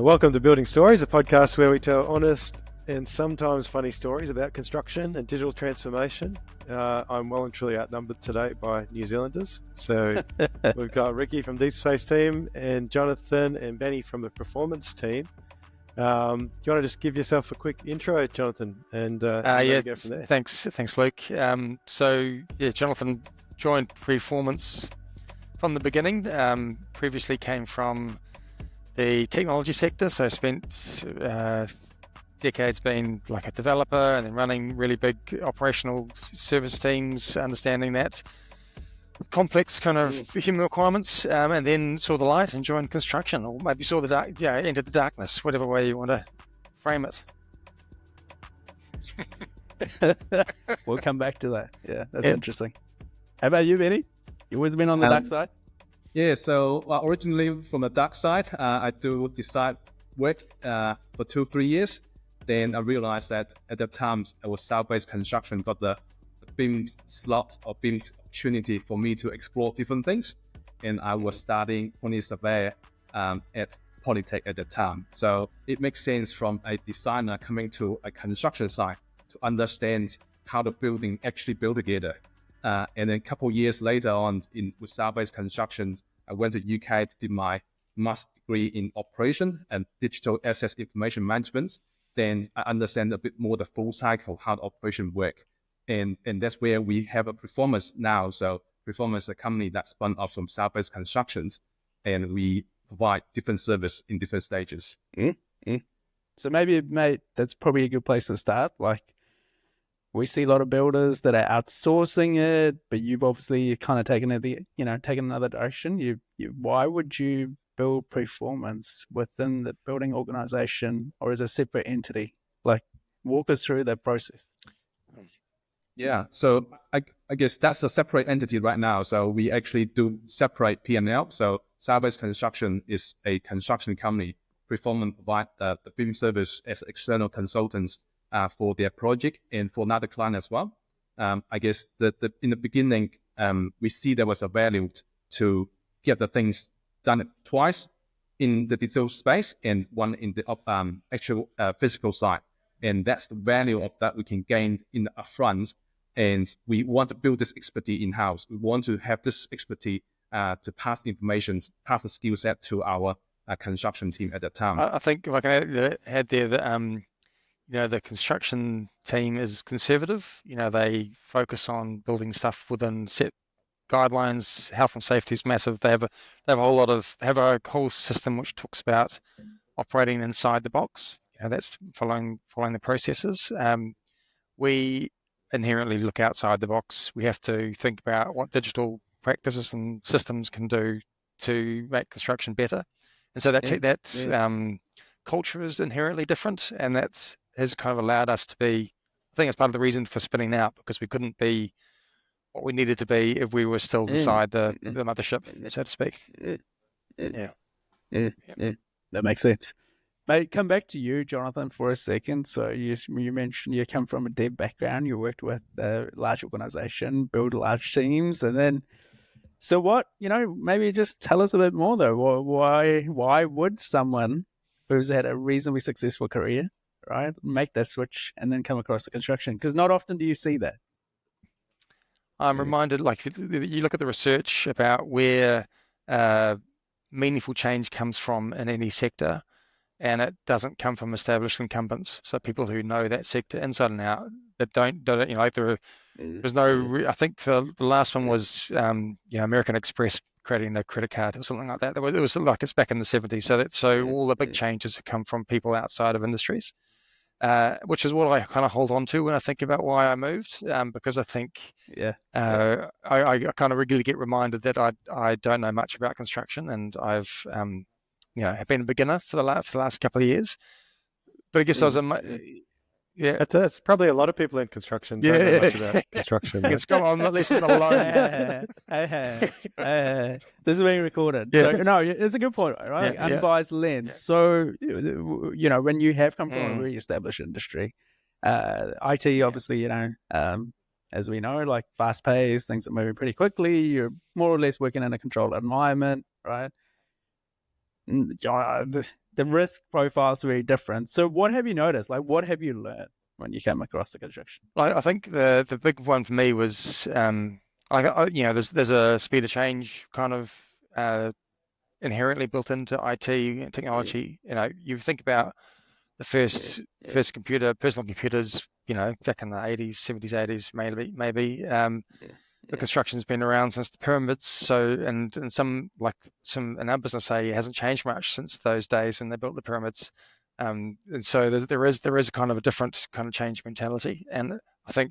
Welcome to Building Stories, a podcast where we tell honest and sometimes funny stories about construction and digital transformation. I'm well and truly outnumbered today by New Zealanders. So we've got Ricky from Deep Space team and Jonathan and Benny from the Preformance team. Do you want to just give yourself a quick intro, Jonathan, and go from there? Thanks, Luke. Jonathan joined Preformance from the beginning. Previously came from the technology sector, so I spent decades being like a developer and then running really big operational service teams, understanding that complex kind of human requirements, and then saw the light and joined construction, or maybe saw the dark, entered the darkness, whatever way you want to frame it. We'll come back to that. Yeah, that's interesting. How about you, Benny? You always been on the dark side? Yeah, so originally from the dark side, I do design work for 2-3 years. Then I realized that at that time, it was Southbase Construction got the BIM slot or BIM opportunity for me to explore different things. And I was studying quantity surveyor at Polytech at that time. So it makes sense from a designer coming to a construction site to understand how the building actually built together. And then a couple of years later on with Southbase Construction, I went to UK to do my master's degree in operation and digital assets information management. Then I understand a bit more the full cycle, how the operation work. And that's where we have a Preformance now. So Preformance is a company that spun off from Southbase Construction, and we provide different service in different stages. So maybe, mate, that's probably a good place to start. Like, we see a lot of builders that are outsourcing it, but you've obviously kind of taken it, taken another direction. Why would you build Preformance within the building organization, or as a separate entity? Like, walk us through that process. Yeah, so I guess that's a separate entity right now. So we actually do separate P&L. So Southbase Construction is a construction company. Preformance provide the BIM service as external consultants for their project and for another client as well. I guess that in the beginning, we see there was a value to get the things done twice in the digital space and one in the actual physical side. And that's the value of that we can gain in the upfront. And we want to build this expertise in-house. We want to have this expertise to pass information, pass the skill set to our construction team at that time. I think if I can add there that the construction team is conservative. They focus on building stuff within set guidelines. Health and safety is massive. They have a whole system which talks about operating inside the box. That's following the processes. We inherently look outside the box. We have to think about what digital practices and systems can do to make construction better. And so that culture is inherently different, and that has kind of allowed us to be, I think it's part of the reason for spinning out, because we couldn't be what we needed to be if we were still inside the mothership, so to speak. Yeah. That makes sense. Mate, come back to you, Jonathan, for a second. So you mentioned you come from a dev background. You worked with a large organization, build large teams, and then, so what, maybe just tell us a bit more though. Why would someone who's had a reasonably successful career, right, make that switch and then come across the construction? Because not often do you see that. I'm reminded, like, you look at the research about where meaningful change comes from in any sector, and it doesn't come from established incumbents. So people who know that sector inside and out, that don't there's no. I think the last one was American Express creating the credit card or something like that. It was like it's back in the 70s. So all the big changes have come from people outside of industries, which is what I kind of hold on to when I think about why I moved, because I think I kind of regularly get reminded that I don't know much about construction, and I've have been a beginner for the last couple of years. But I guess I was that's probably a lot of people in construction don't know much about construction. It's gone on, at least not alone. This is being recorded. So no, it's a good point, right? Unbiased lens. So when you have come from a really established industry, IT obviously, as we know, like fast paced, things are moving pretty quickly. You're more or less working in a controlled environment, right? the risk profile is very different. So what have you noticed? Like, what have you learned when you came across the construction? I think the big one for me was there's a speed of change kind of inherently built into IT and technology. You think about the first personal computers, back in the 80s, 70s, 80s, maybe. The construction's been around since the pyramids. So, and some in our business say it hasn't changed much since those days when they built the pyramids. And so there is a kind of a different kind of change mentality. And I think,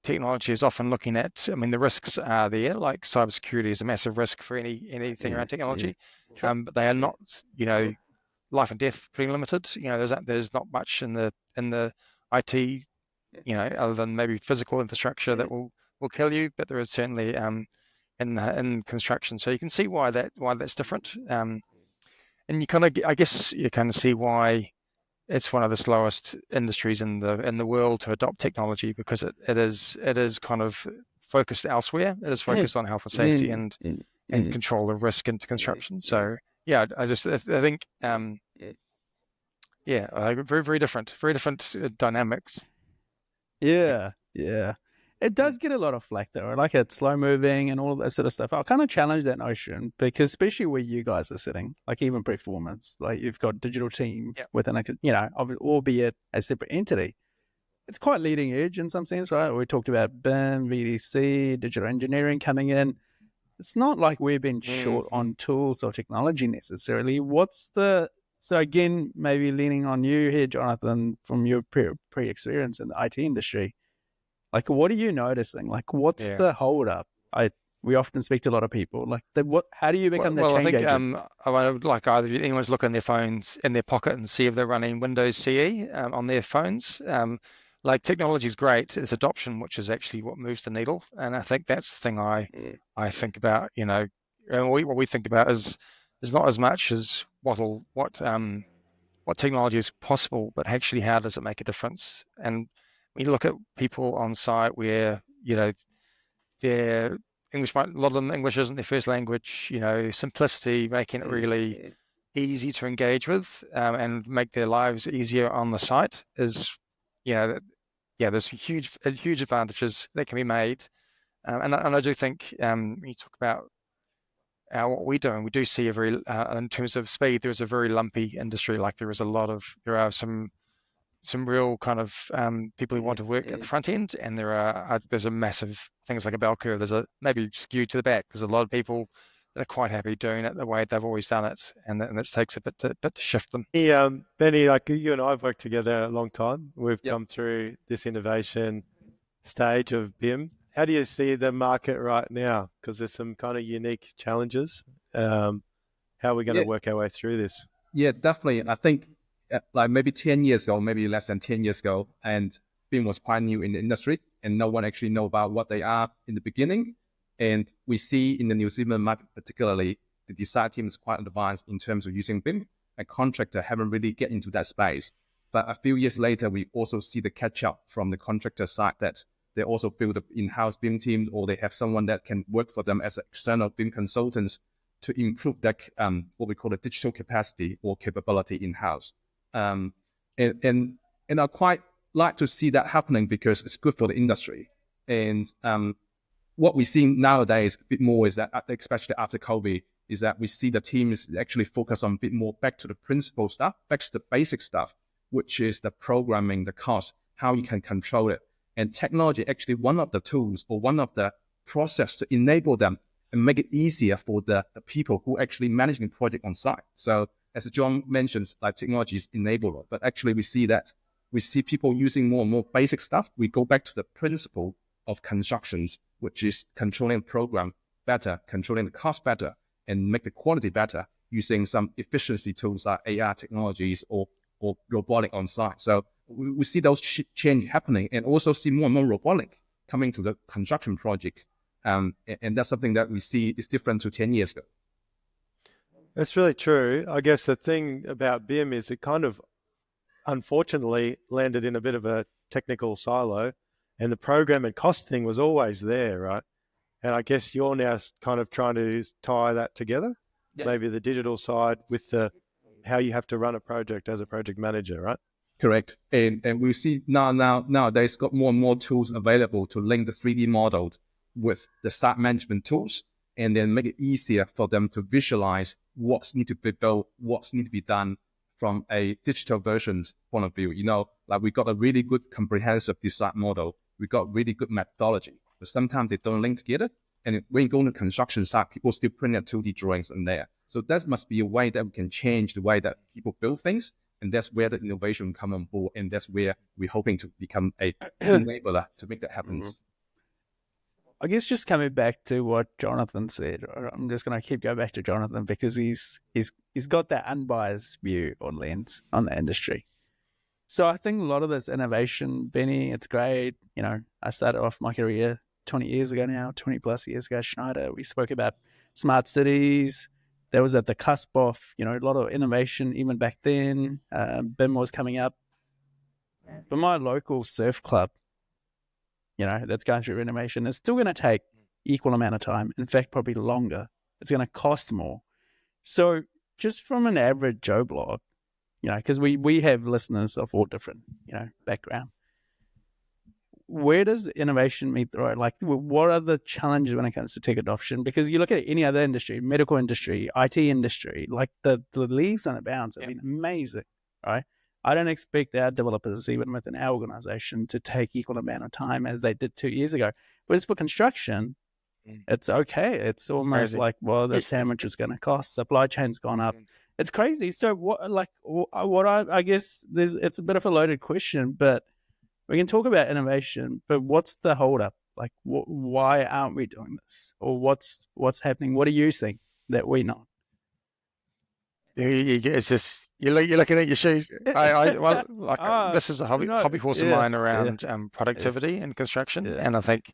technology is often looking at, the risks are there, like cybersecurity is a massive risk for anything around technology. But they are not, life and death pretty limited. There's not much in the IT, other than maybe physical infrastructure that will kill you, but there is certainly in construction. So you can see why that's different. And you I guess you kind of see why it's one of the slowest industries in the world to adopt technology, because it is kind of focused elsewhere. It is focused on health and safety and control of risk into construction. So yeah, I think very, very different dynamics. Yeah. It does get a lot of flack though. Like it's slow moving and all that sort of stuff. I'll kind of challenge that notion, because especially where you guys are sitting, like even Preformance, like you've got digital team within albeit a separate entity. It's quite leading edge in some sense, right? We talked about BIM, VDC, digital engineering coming in. It's not like we've been short on tools or technology necessarily. So again, maybe leaning on you here, Jonathan, from your pre-experience in the IT industry, like, what are you noticing? Like, what's the hold up? We often speak to a lot of people. Like, how do you become the change agent? I would like either anyone's look in their phones in their pocket and see if they're running Windows CE on their phones. Like, technology is great. It's adoption, which is actually what moves the needle. And I think that's the thing I think about. And what we think about is not as much as what technology is possible, but actually how does it make a difference? And when you look at people on site where, their English, a lot of them, English isn't their first language, simplicity, making it really easy to engage with and make their lives easier on the site is, there's huge advantages that can be made. And I do think when you talk about what we do, and we do see in terms of speed, there's a very lumpy industry. Like there are some real kind of people who want to work at the front end, and there's a massive things like a bell curve. There's maybe skewed to the back. There's a lot of people that are quite happy doing it the way they've always done it, and it takes a bit to shift them. Benny, like you and I have worked together a long time. We've come through this innovation stage of BIM. How do you see the market right now? Because there's some kind of unique challenges. How are we going to work our way through this? Yeah, definitely. I think like maybe 10 years ago, maybe less than 10 years ago, and BIM was quite new in the industry, and no one actually know about what they are in the beginning. And we see in the New Zealand market particularly, the design team is quite advanced in terms of using BIM, and contractor haven't really get into that space. But a few years later, we also see the catch up from the contractor side that they also build an in-house BIM team, or they have someone that can work for them as external BIM consultants to improve that what we call the digital capacity or capability in-house. And I quite like to see that happening because it's good for the industry. And what we see nowadays a bit more is that, especially after COVID, is that we see the teams actually focus on a bit more back to the principal stuff, back to the basic stuff, which is the programming, the cost, how you can control it. And technology actually one of the tools or one of the process to enable them and make it easier for the people who actually managing the project on site. So as John mentions, like technology is enabler, but actually we see people using more and more basic stuff. We go back to the principle of constructions, which is controlling the program better, controlling the cost better, and make the quality better using some efficiency tools like AR technologies or robotic on site. So we see those change happening, and also see more and more robotic coming to the construction project. And that's something that we see is different to 10 years ago. That's really true. I guess the thing about BIM is it kind of, unfortunately, landed in a bit of a technical silo, and the program and cost thing was always there, right? And I guess you're now kind of trying to tie that together, maybe the digital side with the how you have to run a project as a project manager, right? Correct. And we see nowadays got more and more tools available to link the 3D model with the site management tools, and then make it easier for them to visualize what's need to be built, what's need to be done from a digital versions point of view. Like we got a really good comprehensive design model. We got really good methodology, but sometimes they don't link together. And when you go on the construction site, people still print out 2D drawings in there. So that must be a way that we can change the way that people build things. And that's where the innovation come on board. And that's where we're hoping to become a enabler to make that happen. I guess just coming back to what Jonathan said, I'm just going to keep going back to Jonathan because he's got that unbiased view or lens on the industry. So I think a lot of this innovation, Benny, it's great. I started off my career 20 years ago now, 20 plus years ago, Schneider. We spoke about smart cities. That was at the cusp of, a lot of innovation even back then. BIM was coming up. But my local surf club, that's going through renovation, it's still going to take equal amount of time. In fact, probably longer. It's going to cost more. So just from an average Joe blog, because we have listeners of all different, background. Where does innovation meet the road? Like, what are the challenges when it comes to tech adoption? Because you look at any other industry, medical industry, IT industry, like the leaps and the bounds have been amazing, right? I don't expect our developers, even within our organization, to take equal amount of time as they did 2 years ago. Whereas for construction, it's okay. It's almost like, well, that's how much it's going to cost. Supply chain's gone up. It's crazy. So I guess it's a bit of a loaded question, but we can talk about innovation, but what's the holdup? Like, why aren't we doing this? Or what's happening? What are you seeing that we not? It's just you're looking at your shoes. This is a hobby horse of mine around productivity in construction, and I think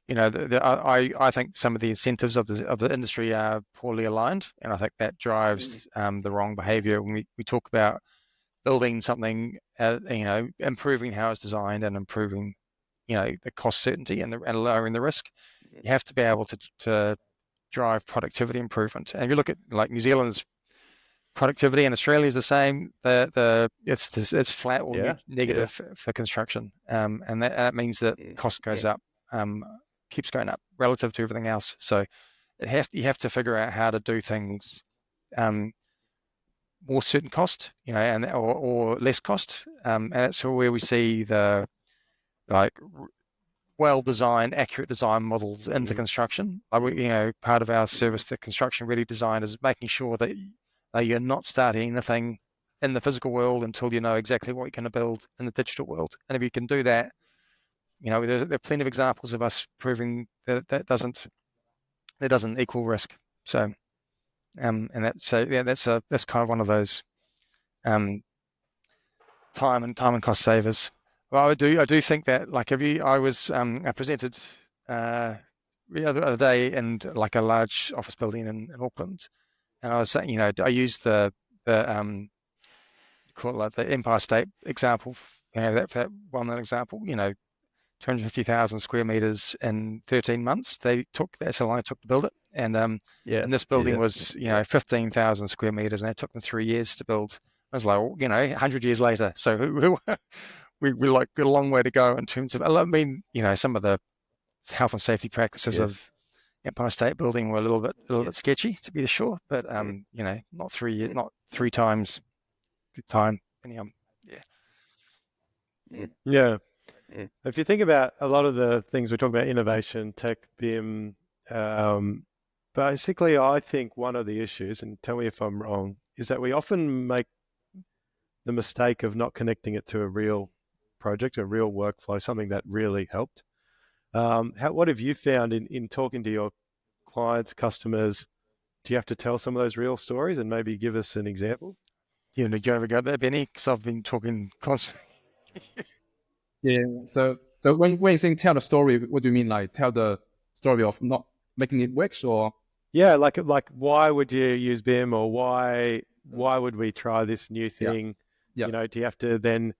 I think some of the incentives of the industry are poorly aligned, and I think that drives the wrong behaviour when we talk about building something, improving how it's designed and improving, the cost certainty and lowering the risk. You have to be able to drive productivity improvement. And if you look at like New Zealand's productivity, and Australia is the same. It's flat or negative for construction, and that means that cost goes up, keeps going up relative to everything else. So you have to figure out how to do things more certain cost, or less cost, and that's where we see the well-designed, accurate design models into construction. Part of our service, the Construction Ready Design, is making sure that you're not starting anything in the physical world until you know exactly what you're going to build in the digital world. And if you can do that, there are plenty of examples of us proving that doesn't equal risk. So, and that's kind of one of those time and cost savers. Well, I do think that, like, I presented the other day in like a large office building in Auckland, and I was saying, I used the call it the Empire State example, that well-known example, 250,000 square meters in 13 months. That's how long it took to build it. And and this building was 15,000 square meters, and it took them 3 years to build. I was like, 100 years later. So we got a long way to go in terms of, some of the health and safety practices of Empire State Building were a little bit sketchy, to be sure, but not 3 years, not 3 times the time. If you think about a lot of the things we're talking about, innovation, tech, BIM, basically, I think one of the issues, and tell me if I'm wrong, is that we often make the mistake of not connecting it to a real project, a real workflow, something that really helped. What have you found in talking to your clients, customers? Do you have to tell some of those real stories and maybe give us an example? Do you ever go there, Benny? Because I've been talking constantly. So when you say tell the story, what do you mean? Like tell the story of not making it work, or? Yeah, like why would you use BIM, or why would we try this new thing? Do you have to then,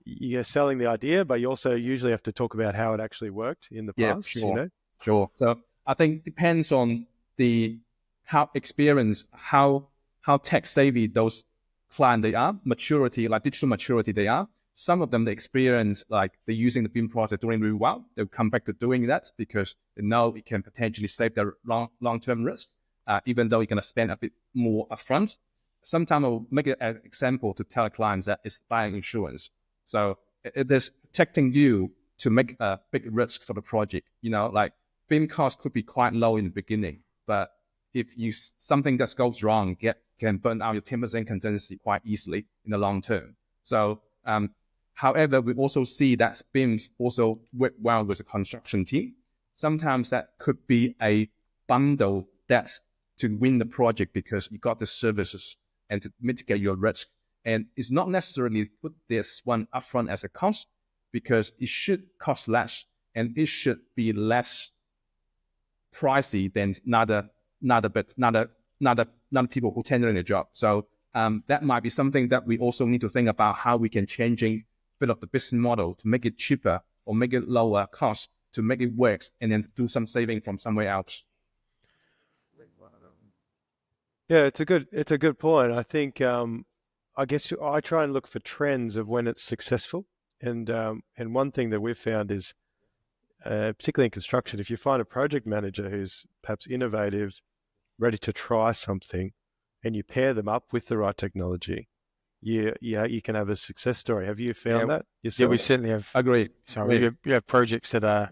you're selling the idea, but you also usually have to talk about how it actually worked in the past. Sure. So I think it depends on how tech savvy those client they are, maturity, like digital maturity they are. Some of them, they experience like they're using the BIM process doing really well. They'll come back to doing that because they know it can potentially save their long-term risk, even though you're going to spend a bit more upfront. Sometimes I'll make an example to tell clients that it's buying insurance. So it is protecting you to make a big risk for the project. Like BIM cost could be quite low in the beginning, but if something that goes wrong, can burn out your 10% contingency quite easily in the long term. So, however, we also see that BIMs also work well with the construction team. Sometimes that could be a bundle that's to win the project because you got the services and to mitigate your risk. And it's not necessarily put this one upfront as a cost because it should cost less and it should be less pricey than not people who tendering a job. So that might be something that we also need to think about how we can changing a bit of the business model to make it cheaper or make it lower cost to make it work and then do some saving from somewhere else. Yeah, it's a good point. I think I guess I try and look for trends of when it's successful, and one thing that we've found is particularly in construction, if you find a project manager who's perhaps innovative, ready to try something, and you pair them up with the right technology, you can have a success story. Have you found that yourself? Yeah, we certainly have. Agree. So we have projects that are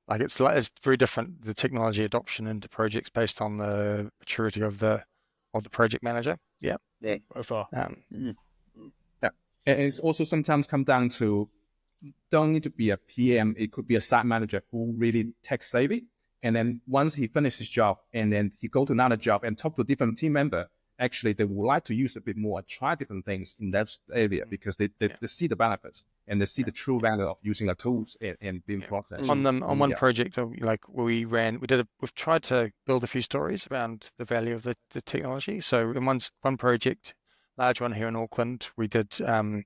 like it's very different, the technology adoption into projects based on the maturity of the project manager. Yeah. Yeah. Profile. Yeah. And it's also sometimes come down to don't need to be a PM. It could be a site manager who really tech savvy. And then once he finishes his job and then he go to another job and talk to a different team member, actually they would like to use a bit more, try different things in that area because they see the benefits and they see the true value of using the tools and BIM process. On one project, like we've tried to build a few stories around the value of the technology. So in one project, large one here in Auckland, we did you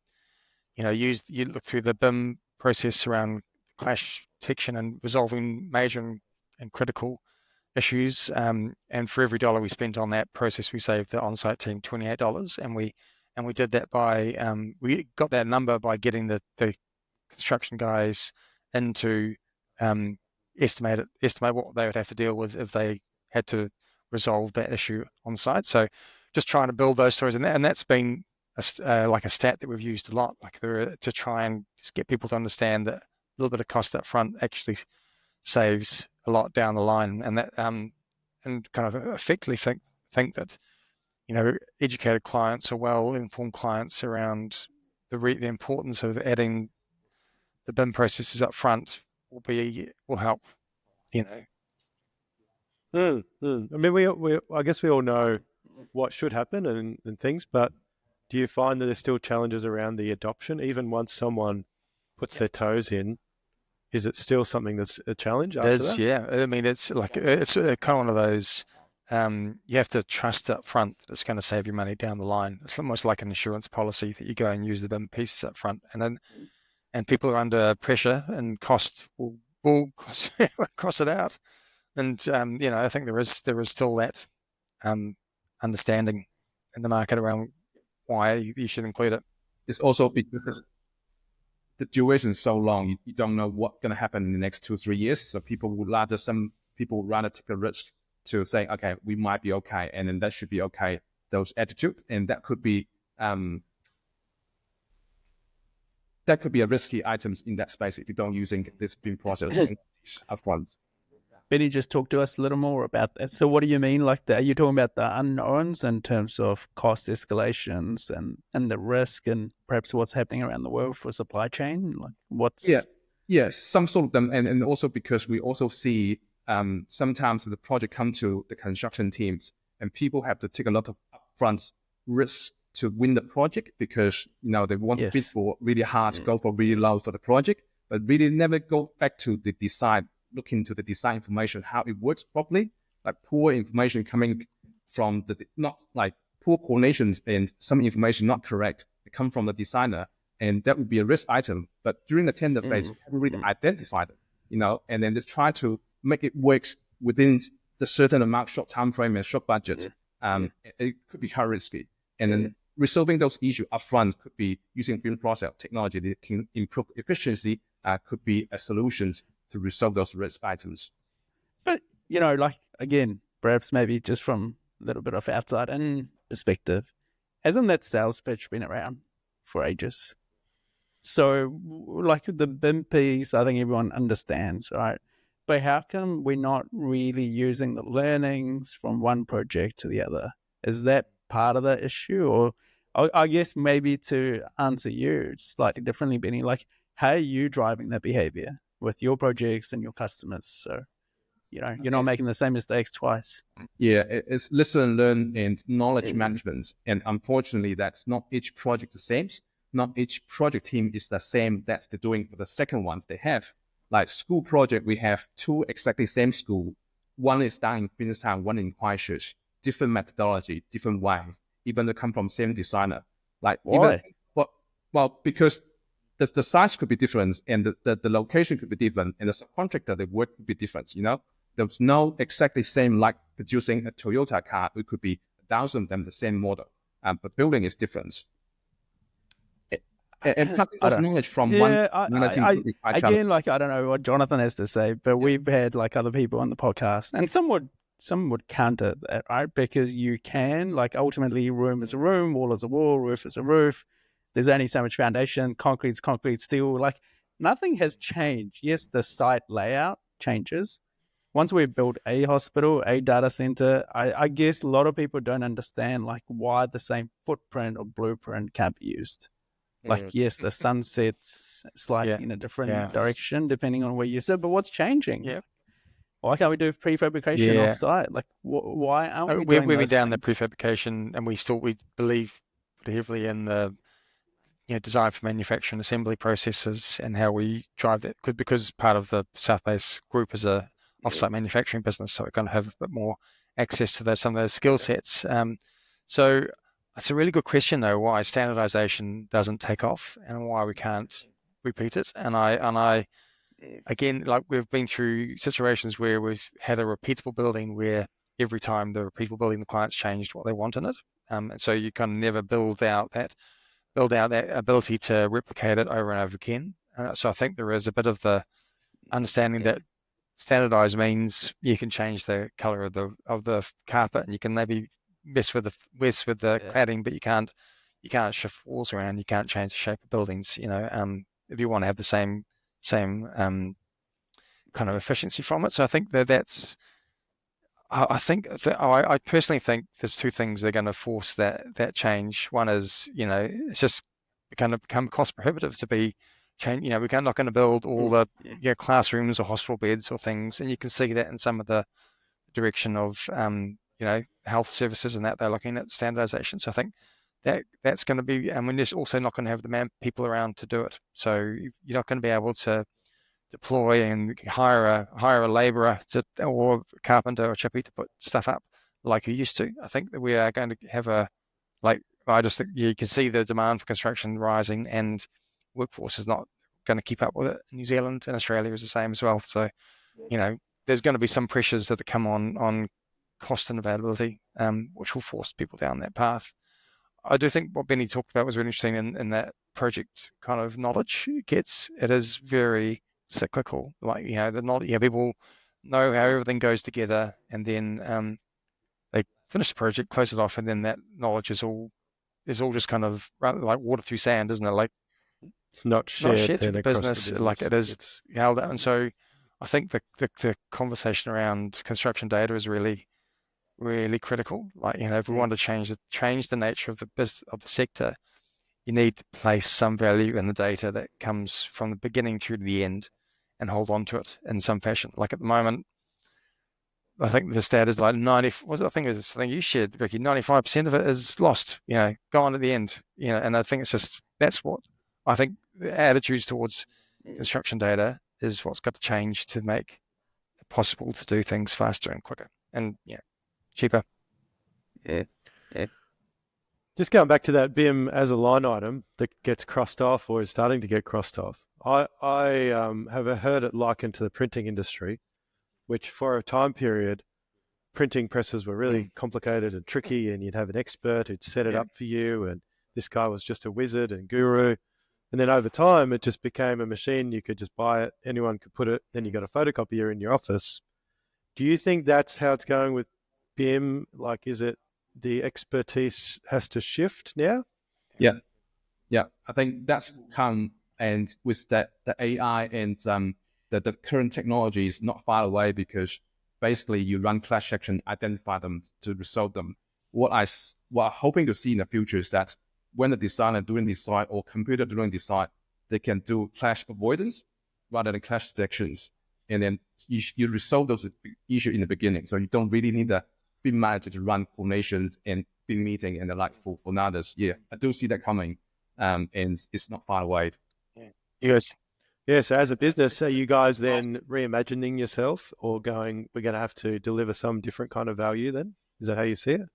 look through the BIM process around clash detection and resolving major and critical issues. And for every dollar we spent on that process, we saved the on-site team $28. And we did that by we got that number by getting the construction guys into estimate what they would have to deal with if they had to resolve that issue on site. So just trying to build those stories, and that's been like a stat that we've used a lot, like to try and just get people to understand that a little bit of cost up front actually saves a lot down the line, and that and kind of effectively think that educated clients or well-informed clients around the importance of adding the BIM processes up front will help. I mean, I guess we all know what should happen and things, but do you find that there's still challenges around the adoption, even once someone puts their toes in? Is it still something that's a challenge after that? Yeah. I mean, it's kind of one of those, you have to trust up front that it's going to save you money down the line. It's almost like an insurance policy that you go and use the BIM pieces up front, and people are under pressure and cost will cross it out. And, I think there is still that understanding in the market around why you should include it. It's also because the duration is so long, you don't know what's going to happen in the next 2-3 years. So some people would rather take a risk to say, okay, we might be okay, and then that should be okay. Those attitude, and that could be a risky items in that space if you don't using this BIM process upfront. Benny, just talk to us a little more about that. So what do you mean? Are you talking about the unknowns in terms of cost escalations and the risk and perhaps what's happening around the world for supply chain? Yes, some sort of them. And also because we also see sometimes the project come to the construction teams and people have to take a lot of upfront risks to win the project because, they want to bid for really hard, go for really low for the project, but really never go back to the design. Look into the design information, how it works properly, like poor information coming from not like poor coordinations and some information not correct. It come from the designer, and that would be a risk item. But during the tender phase, we haven't really identified it, and then just try to make it work within the certain amount, short time frame and short budget. It could be quite risky. And then resolving those issues upfront could be using BIM process technology that can improve efficiency, could be a solution to resolve those risk items. But, like, again, perhaps maybe just from a little bit of outside and perspective, hasn't that sales pitch been around for ages? So, like the BIM piece, I think everyone understands, right? But how come we're not really using the learnings from one project to the other? Is that part of the issue? Or I guess maybe to answer you slightly differently, Benny, like, how are you driving that behavior with your projects and your customers? So, you're not making the same mistakes twice. Yeah, it's listen and learn and knowledge management. And unfortunately, that's not each project the same. Not each project team is the same that's they're doing for the second ones they have. Like school project, we have two exactly same school. One is down in Queenstown, one in Christchurch. Different methodology, different way. Even they come from same designer. Like Why? Well, because the size could be different, and the location could be different, and the subcontractor, the work could be different. There's no exactly same like producing a Toyota car. It could be 1,000 of them the same model, but building is different. And knowledge from one team could be quite challenging. again, like, I don't know what Jonathan has to say, but we've had like other people on the podcast, and some would counter that, right? Because you can, like, ultimately, room is a room, wall is a wall, roof is a roof. There's only so much foundation, concrete's concrete, steel. Like, nothing has changed. Yes, the site layout changes. Once we build a hospital, a data center, I guess a lot of people don't understand, like, why the same footprint or blueprint can't be used. Like, yes, the sun sets slightly in a different direction depending on where you sit, but what's changing? Yeah. Why can't we do prefabrication off-site? Like, why aren't we doing We're those down the things? prefabrication, and we believe pretty heavily in the design for manufacturing assembly processes and how we drive that. Because part of the Southbase group is a off-site manufacturing business, so we're going to have a bit more access to some of those skill sets. So it's a really good question, though, why standardization doesn't take off and why we can't repeat it. And I again, like, we've been through situations where we've had a repeatable building where every time the repeatable building, the clients changed what they want in it. And so you kind of never build out that ability to replicate it over and over again. So I think there is a bit of the understanding that standardized means you can change the color of the carpet, and you can maybe mess with the cladding, but you can't shift walls around. You can't change the shape of buildings. If you want to have the same kind of efficiency from it. So I think I personally think there's two things that are going to force that change. One is, it's just going to become cost prohibitive to be change. We're not going to build all the classrooms or hospital beds or things, and you can see that in some of the direction of health services and that they're looking at standardization. So I think that's going to be, and we're just also not going to have the people around to do it. So you're not going to be able to deploy and hire a labourer or a carpenter or chippy to put stuff up like you used to. I think that we are going to have I just think you can see the demand for construction rising, and workforce is not going to keep up with it. New Zealand and Australia is the same as well. So, there's going to be some pressures that come on cost and availability, which will force people down that path. I do think what Benny talked about was really interesting in that project kind of knowledge it is very cyclical. Like, the knowledge, people know how everything goes together, and then they finish the project, close it off, and then that knowledge is all just kind of like water through sand, isn't it? Like, it's not shared through the business, like it is held out. And so I think the conversation around construction data is really, really critical. Like, if we want to change the nature of the sector, you need to place some value in the data that comes from the beginning through to the end and hold on to it in some fashion. Like, at the moment, I think the stat is like 90. I think it was something you shared, Ricky. 95% of it is lost. Gone at the end. And I think it's just that's what I think the attitudes towards construction data is what's got to change to make it possible to do things faster and quicker and cheaper. Yeah. Just going back to that BIM as a line item that gets crossed off or is starting to get crossed off. I have heard it likened to the printing industry, which for a time period, printing presses were really complicated and tricky, and you'd have an expert who'd set it up for you, and this guy was just a wizard and guru. And then over time, it just became a machine. You could just buy it. Anyone could put it. Then you got a photocopier in your office. Do you think that's how it's going with BIM? Like, is it the expertise has to shift now? Yeah. I think that's come, and with that, the AI and the current technology is not far away, because basically you run clash section, identify them to resolve them. What I'm hoping to see in the future is that when the designer doing design or computer doing design, they can do clash avoidance rather than clash detections. And then you resolve those issues in the beginning. So you don't really need the BIM manager to run coordinations and BIM meeting and the like for others. Yeah, I do see that coming. And it's not far away. Yes. Yeah, so as a business, are you guys then reimagining yourself or going, we're going to have to deliver some different kind of value then? Is that how you see it?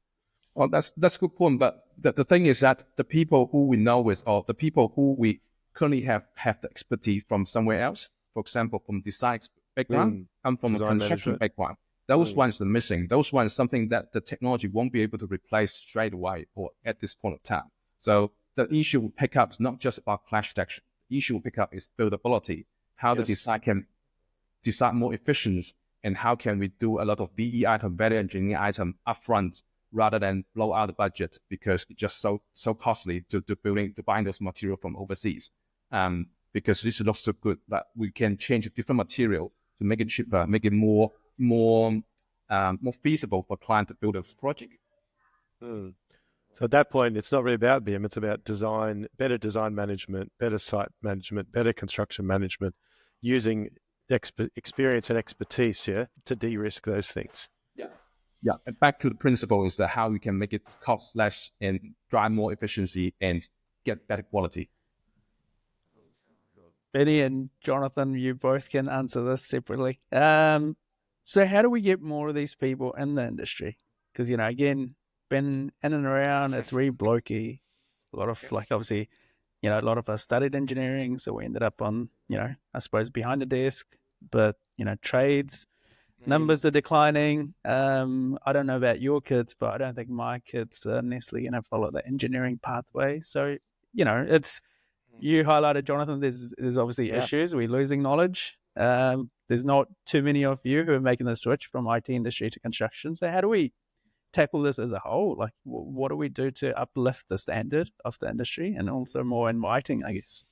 Well, that's a good point. But the thing is that the people who we know with, or the people who we currently have the expertise from somewhere else, for example, from design background, come from Design a construction management. background, those ones are missing. Those ones something that the technology won't be able to replace straight away or at this point of time. So the issue will pick up is not just about clash detection. The issue will pick up is buildability, how the design can design more efficient, and how can we do a lot of VE item, value engineering item upfront rather than blow out the budget, because it's just so costly to buying those material from overseas. Because this looks so good, but we can change a different material to make it cheaper, make it more feasible for client to build a project. So at that point, it's not really about BIM, it's about design, better design management, better site management, better construction management, using experience and expertise here to de-risk those things. Yeah, and back to the principle is that how you can make it cost less and drive more efficiency and get better quality. Benny and Jonathan, you both can answer this separately. So how do we get more of these people in the industry? Because, again, been in and around, it's very blokey. A lot of, obviously, a lot of us studied engineering, so we ended up on, I suppose behind the desk. But, trades, numbers are declining. I don't know about your kids, but I don't think my kids are necessarily going to follow the engineering pathway. So, it's, you highlighted, Jonathan, there's obviously issues. We're losing knowledge. There's not too many of you who are making the switch from IT industry to construction. So how do we tackle this as a whole? Like, what do we do to uplift the standard of the industry and also more inviting, I guess?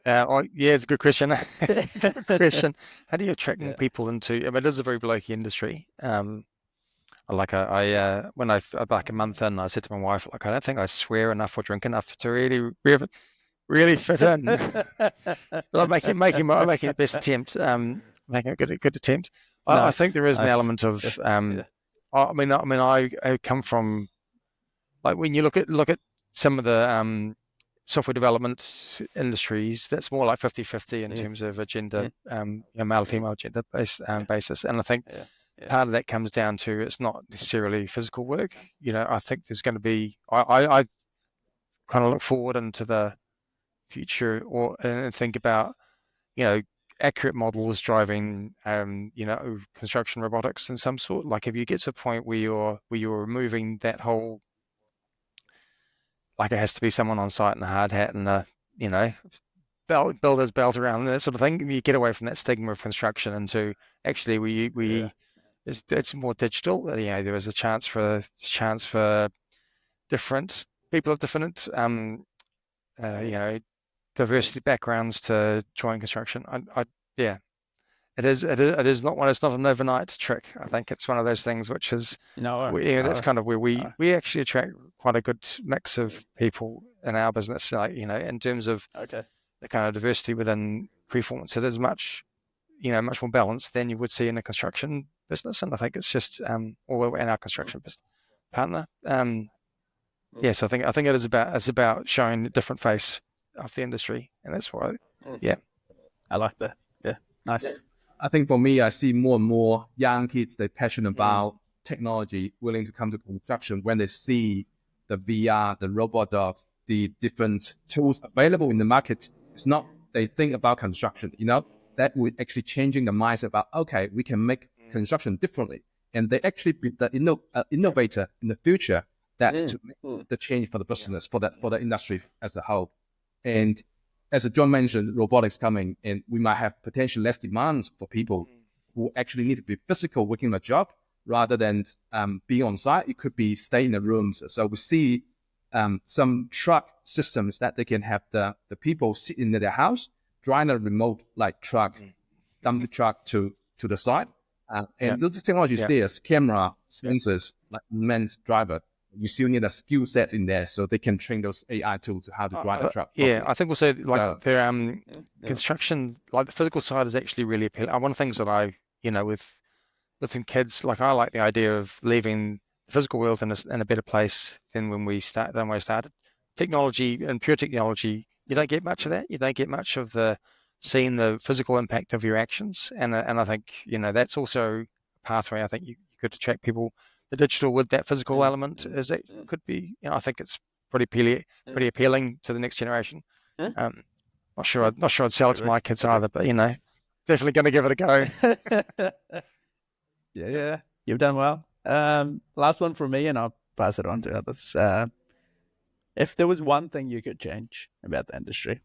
It's a good question. How do you attract more people into? I mean, it is a very blokey industry. When I back a month in, I said to my wife, I don't think I swear enough or drink enough to really fit in. But I'm making the best attempt. Making a good attempt. Nice. I think there is an element of. I come from, when you look at some of the software development industries, that's more like 50-50 in terms of a gender, male-female gender basis. And I think part of that comes down to it's not necessarily physical work. I think there's going to be, I kind of look forward into the future and think about, accurate models driving, construction robotics in some sort. Like if you get to a point where you're removing that whole, it has to be someone on site in a hard hat and a, builder's belt around and that sort of thing. You get away from that stigma of construction into actually it's more digital. There is a chance for different people of different diversity backgrounds to join construction. It is not one. It's not an overnight trick. I think it's one of those things which is that's kind of where we actually attract quite a good mix of people in our business. In terms of the kind of diversity within Preformance, it is much more balanced than you would see in a construction business. And I think it's just or in our construction business partner. So I think it's about showing a different face of the industry, and that's why. I like that. Yeah, nice. I think for me, I see more and more young kids, they're passionate about technology, willing to come to construction when they see the VR, the robotics, the different tools available in the market. It's not they think about construction, that would actually changing the mindset about, okay, we can make construction differently. And they actually be the innovator in the future That's to make the change for the business, for the industry as a whole. And as John mentioned, robotics coming, and we might have potentially less demands for people who actually need to be physical working on a job rather than being on site. It could be stay in the rooms. So we see some truck systems that they can have the people sit in their house, drive a remote like truck, dump the truck to the site. And those technologies there, camera, sensors, like man's driver. You still need a skill set in there so they can train those AI tools how to drive the truck properly. Yeah, I think also like their construction, like the physical side is actually really appealing. One of the things that I, with some kids, like I like the idea of leaving the physical world in a better place than when we started. Technology and pure technology, you don't get much of that. You don't get much of seeing the physical impact of your actions. And I think, that's also a pathway I think you could attract people. The digital with that physical element could be, I think it's pretty appealing to the next generation. Not sure I'd sell it to my kids either, but definitely going to give it a go. Yeah, you've done well. Last one from me, and I'll pass it on to others. If there was one thing you could change about the industry,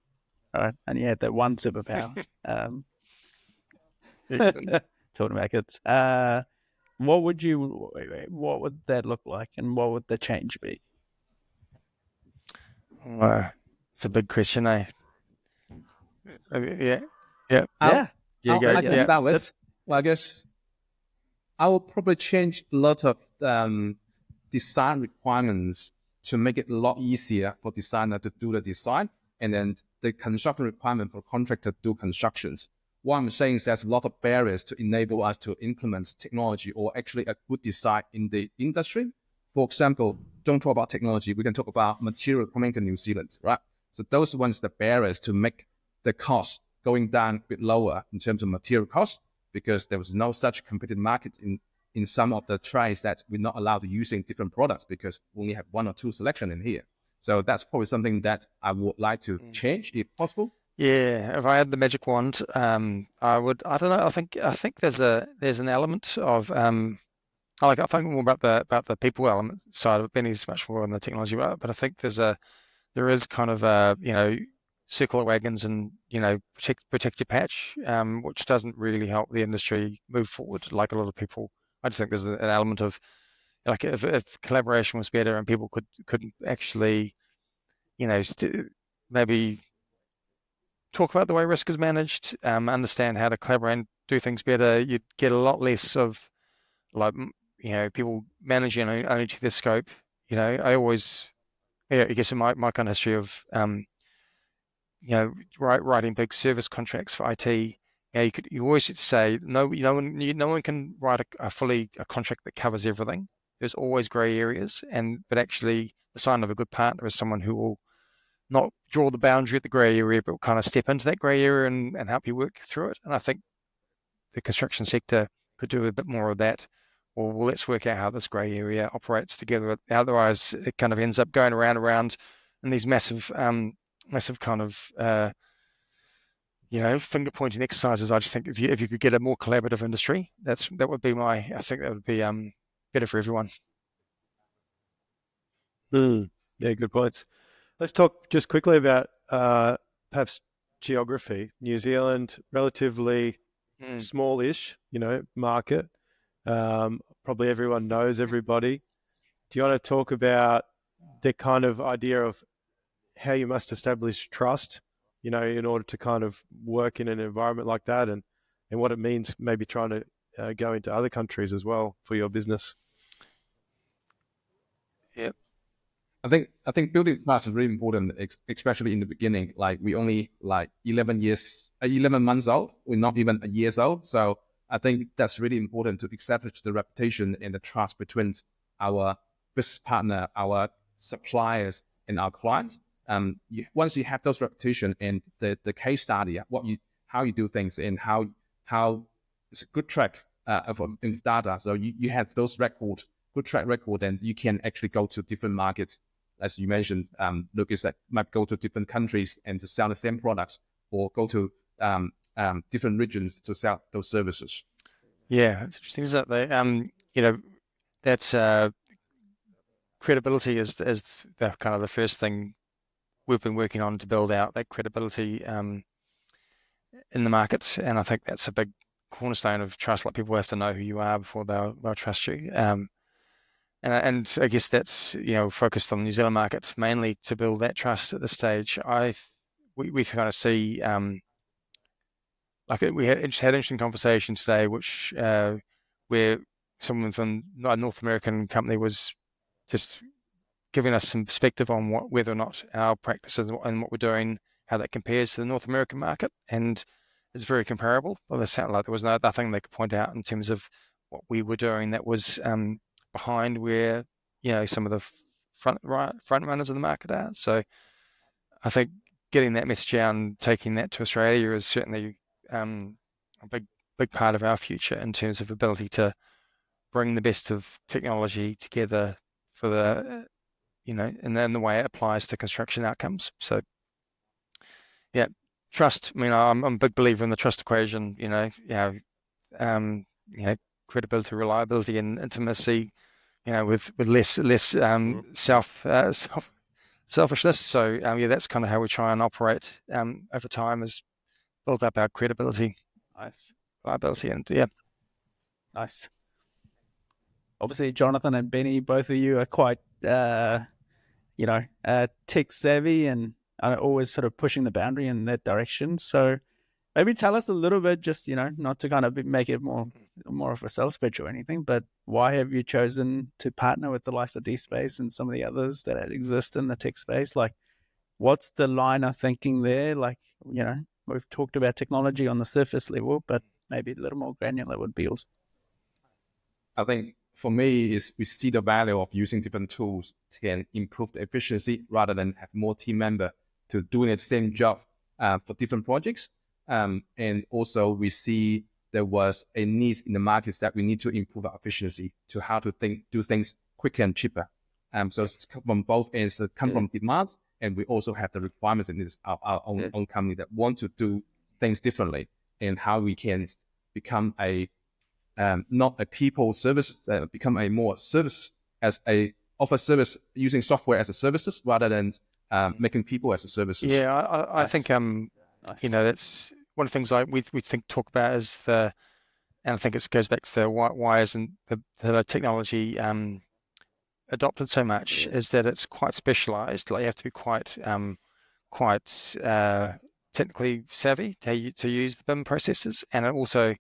all right, and you had that one superpower, talking about kids, what would that look like, and what would the change be? It's a big question, eh? Yeah. I can start with. Well, I guess I will probably change a lot of design requirements to make it a lot easier for designer to do the design, and then the construction requirement for contractor to do constructions. What I'm saying is there's a lot of barriers to enable us to implement technology or actually a good design in the industry. For example, don't talk about technology. We can talk about material coming to New Zealand, right? So those ones, the barriers to make the cost going down a bit lower in terms of material cost, because there was no such competitive market in some of the trades that we're not allowed to using different products because we only have one or two selection in here. So that's probably something that I would like to change if possible. Yeah, if I had the magic wand, I would. I don't know. I think there's an element of I think more about the people element side of it. Benny's much more on the technology, but I think there is kind of circular wagons and protect your patch, which doesn't really help the industry move forward. Like a lot of people, I just think there's an element of like if collaboration was better and people could actually maybe talk about the way risk is managed, understand how to collaborate and do things better, you'd get a lot less of like people managing only to their scope. I always, I guess in my kind of history of writing big service contracts for IT, you always say no one can write a contract that covers everything. There's always grey areas, but actually the sign of a good partner is someone who will not draw the boundary at the grey area, but will kind of step into that grey area and help you work through it. And I think the construction sector could do a bit more of that. Or well, let's work out how this grey area operates together. Otherwise, it kind of ends up going around in these massive kind of finger pointing exercises. I just think if you could get a more collaborative industry, that would be I think that would be better for everyone. Yeah, good points. Let's talk just quickly about perhaps geography. New Zealand, relatively smallish, market. Probably everyone knows everybody. Do you want to talk about the kind of idea of how you must establish trust, in order to kind of work in an environment like that, and what it means maybe trying to go into other countries as well for your business? Yeah. I think building trust is really important, especially in the beginning. Like we only 11 months old. We're not even a years old. So I think that's really important to establish the reputation and the trust between our business partner, our suppliers, and our clients. Once you have those reputation and the case study, how you do things and how it's a good track of data. So you have those good track record, and you can actually go to different markets. As you mentioned, Lucas, that might go to different countries and to sell the same products, or go to different regions to sell those services. Yeah, it's interesting, isn't it? That's credibility is the kind of the first thing we've been working on to build out that credibility in the market, and I think that's a big cornerstone of trust. Like, people have to know who you are before they'll trust you. And I guess that's, focused on the New Zealand market mainly to build that trust at this stage. We kind of see, we had an interesting conversation today, which where someone from a North American company was just giving us some perspective on whether or not our practices and what we're doing, how that compares to the North American market, and it's very comparable. Well, it sounded like there was nothing they could point out in terms of what we were doing that was behind where some of the front runners of the market are. So I think getting that message out and taking that to Australia is certainly a big part of our future in terms of ability to bring the best of technology together for the and then the way it applies to construction outcomes. So yeah, trust. I mean, I'm a big believer in the trust equation. Credibility, reliability, and intimacy. With less selfishness. So that's kind of how we try and operate over time, is build up our credibility, Nice, reliability, and yeah. Nice. Obviously, Jonathan and Benny, both of you are quite, tech savvy and are always sort of pushing the boundary in that direction. So maybe tell us a little bit, just, not to kind of make it more of a sales pitch or anything, but why have you chosen to partner with the likes of DSpace and some of the others that exist in the tech space? Like, what's the line of thinking there? Like, we've talked about technology on the surface level, but maybe a little more granular would be awesome. I think for me is we see the value of using different tools to improve the efficiency rather than have more team member to doing the same job for different projects. And also we see there was a need in the markets that we need to improve our efficiency to how to do things quicker and cheaper. So it's come from both ends. It come from demand, and we also have the requirements in this our own company that want to do things differently, and how we can become a not a people service, become a more service offer service using software as a services rather than making people as a services. Yeah, I think that's one of the things we talk about is and I think it goes back to the why isn't the technology adopted so much, is that it's quite specialized. Like, you have to be quite technically savvy to use the BIM processes, and it also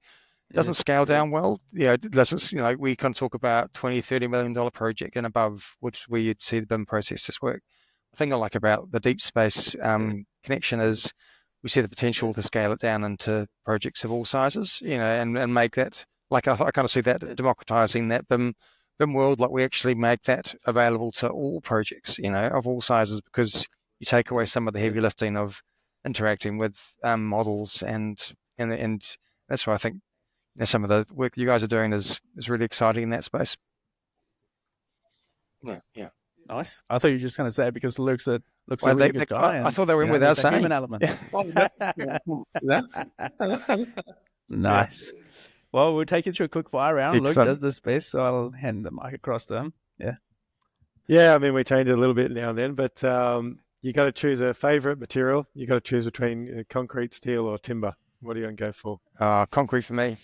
doesn't scale down well. It doesn't, we can talk about $20-30 million project and above, which where you'd see the BIM processes work. The thing I like about the DSpace connection is we see the potential to scale it down into projects of all sizes, and make that, like, I kind of see that democratizing that BIM world. Like, we actually make that available to all projects, of all sizes, because you take away some of the heavy lifting of interacting with models, and that's why I think some of the work you guys are doing is really exciting in that space. Yeah. Nice. I thought you were just going to say it because Luke's a really good guy. I thought they were in without saying. Human element. Nice. Well, we'll take you through a quick fire round. Luke does this best, so I'll hand the mic across to him. Yeah, I mean, we change it a little bit now and then, but you got to choose a favorite material. You got to choose between concrete, steel, or timber. What are you going to go for? Concrete for me.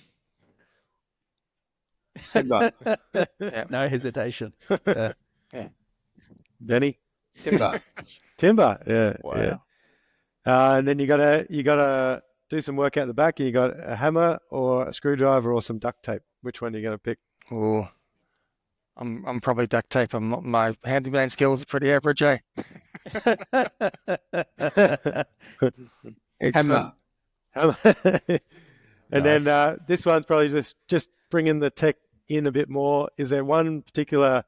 Timber. No hesitation. Benny? Timber. Timber. Yeah. Wow. Yeah. And then you gotta do some work out the back. You got a hammer or a screwdriver or some duct tape. Which one are you gonna pick? Oh, I'm probably duct tape. My handyman skills are pretty average, eh? Hammer. And Nice. then this one's probably just bringing the tech in a bit more. Is there one particular,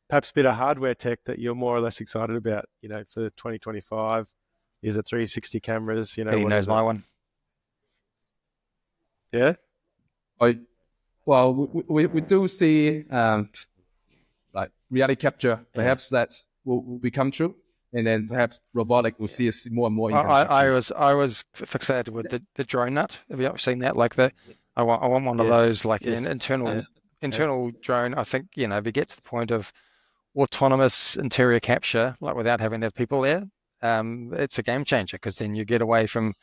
perhaps bit of hardware tech that you're more or less excited about, for 2025? Is it 360 cameras? He knows my one. Yeah? We do see like reality capture. Perhaps that will become true. And then perhaps robotic will see us more and more. I was fixated with the drone nut. Have you ever seen that? Like I want one of those, like an internal drone. I think if you get to the point of autonomous interior capture, like without having to have people there, it's a game changer, because then you get away from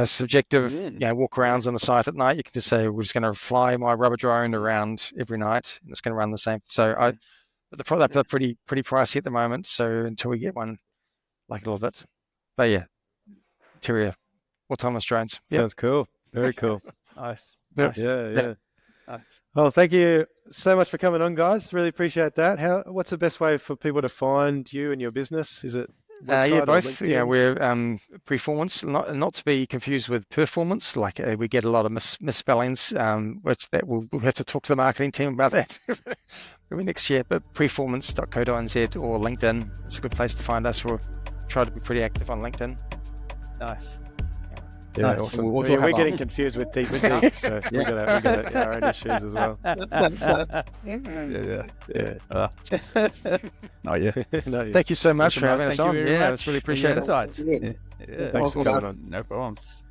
subjective, walk-arounds on the site at night. You can just say, we're just going to fly my rubber drone around every night, and it's going to run the same. So but the product are pretty pricey at the moment. So until we get one, like a little bit. But yeah, interior autonomous drones. Sounds cool. Very cool. Nice. Yeah. Nice. Well, thank you so much for coming on, guys. Really appreciate that. What's the best way for people to find you and your business? Is it website or both. LinkedIn? Yeah, we're Preformance, not to be confused with Performance. Like we get a lot of misspellings, which we'll have to talk to the marketing team about that maybe next year. But preformance.co.nz or LinkedIn, it's a good place to find us. We'll try to be pretty active on LinkedIn. Nice. Yeah, Nice. awesome. We'll We're getting confused with deep sea, so we got our own issues as well. Not yet. Thank you so much for having Thank us you on. very Yeah, much it's really for your appreciated. insights. Thanks for coming on. No problems.